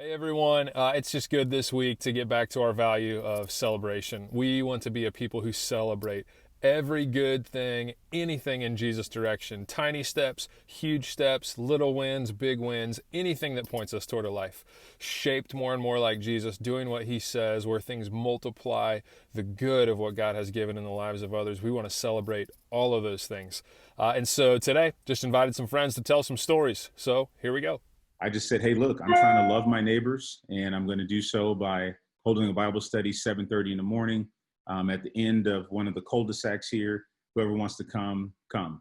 Hey everyone, it's just good this week to get back to our value of celebration. We want to be a people who celebrate every good thing, anything in Jesus' direction. Tiny steps, huge steps, little wins, big wins, anything that points us toward a life shaped more and more like Jesus, doing what he says, where things multiply the good of what God has given in the lives of others. We want to celebrate all of those things. And so today, just invited some friends to tell some stories. So here we go. I just said, hey, look, I'm trying to love my neighbors, and I'm going to do so by holding a Bible study 7:30 in the morning at the end of one of the cul-de-sacs here. Whoever wants to come, come.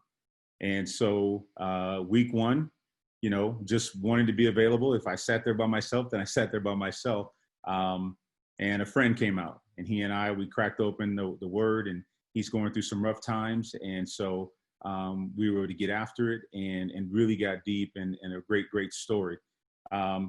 And so week one, just wanting to be available. If I sat there by myself, then I sat there by myself. And a friend came out, and he and we cracked open the word, and he's going through some rough times. And so we were able to get after it and really got deep and a great story.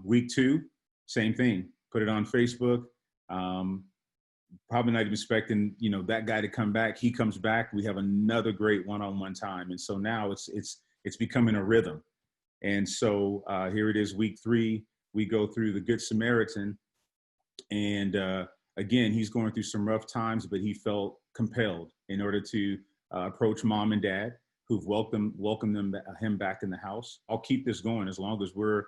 Week two, same thing, put it on Facebook. Probably not even expecting, that guy to come back. He comes back. We have another great one-on-one time. And so now it's becoming a rhythm. And so here it is, week three, we go through the Good Samaritan. And again, he's going through some rough times, but he felt compelled in order to approach mom and dad, who've welcomed him back in the house. I'll keep this going as long as we're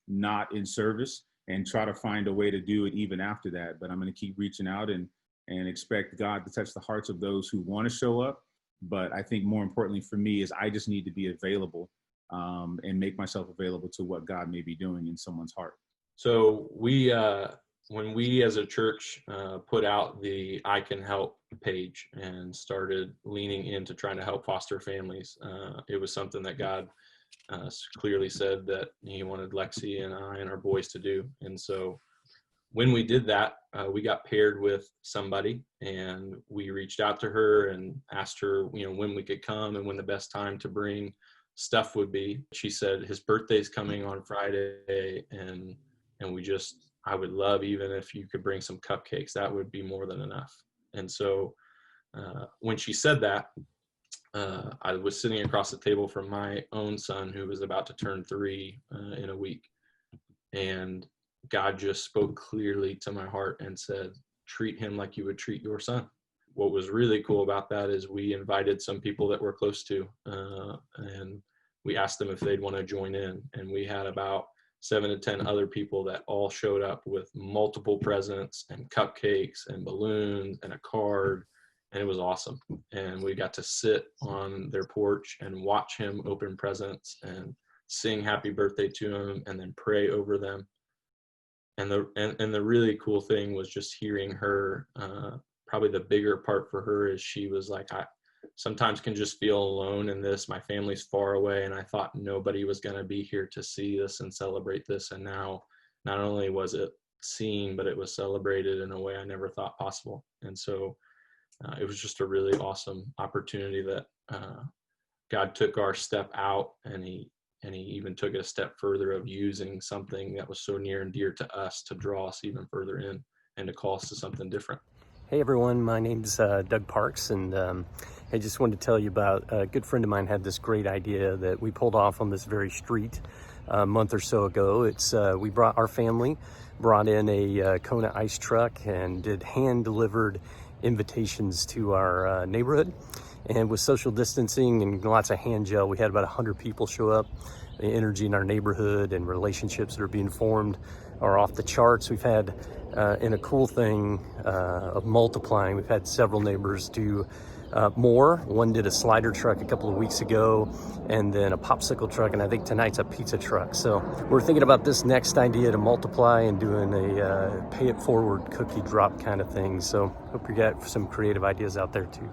not in service, and try to find a way to do it even after that. But I'm going to keep reaching out and expect God to touch the hearts of those who want to show up. But I think more importantly for me is I just need to be available and make myself available to what God may be doing in someone's heart. So when we as a church put out the I Can Help page and started leaning into trying to help foster families, it was something that God clearly said that he wanted Lexi and I and our boys to do. And so when we did that, we got paired with somebody, and we reached out to her and asked her, when we could come and when the best time to bring stuff would be. She said his birthday's coming on Friday, and I would love, even if you could bring some cupcakes, that would be more than enough. And so when she said that, I was sitting across the table from my own son, who was about to turn 3 in a week. And God just spoke clearly to my heart and said, treat him like you would treat your son. What was really cool about that is we invited some people that we're close to, and we asked them if they'd want to join in. And we had about 7 to 10 other people that all showed up with multiple presents and cupcakes and balloons and a card. And it was awesome. And we got to sit on their porch and watch him open presents and sing happy birthday to him and then pray over them. And the really cool thing was just hearing her. Probably the bigger part for her is she was like, I sometimes can just feel alone in this. My family's far away, and I thought nobody was going to be here to see this and celebrate this. And now not only was it seen, but it was celebrated in a way I never thought possible. And so it was just a really awesome opportunity that God took our step out, and he even took it a step further of using something that was so near and dear to us to draw us even further in and to call us to something different. Hey everyone, my name's Doug Parks, and I just wanted to tell you about a good friend of mine had this great idea that we pulled off on this very street a month or so ago. Our family brought in a Kona ice truck and did hand-delivered invitations to our neighborhood. And with social distancing and lots of hand gel, we had about 100 people show up. The energy in our neighborhood and relationships that are being formed are off the charts. We've had, in a cool thing of multiplying, we've had several neighbors do more. One did a slider truck a couple of weeks ago, and then a popsicle truck, and I think tonight's a pizza truck. So we're thinking about this next idea to multiply and doing a pay it forward cookie drop kind of thing. So hope you got some creative ideas out there too.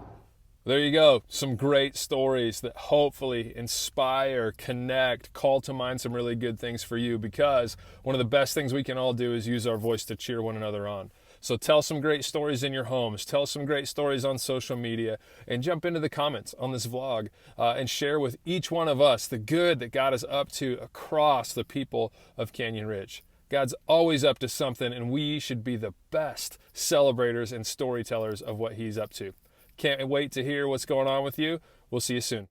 There you go. Some great stories that hopefully inspire, connect, call to mind some really good things for you, because one of the best things we can all do is use our voice to cheer one another on. So tell some great stories in your homes, tell some great stories on social media, and jump into the comments on this vlog and share with each one of us the good that God is up to across the people of Canyon Ridge. God's always up to something, and we should be the best celebrators and storytellers of what he's up to. Can't wait to hear what's going on with you. We'll see you soon.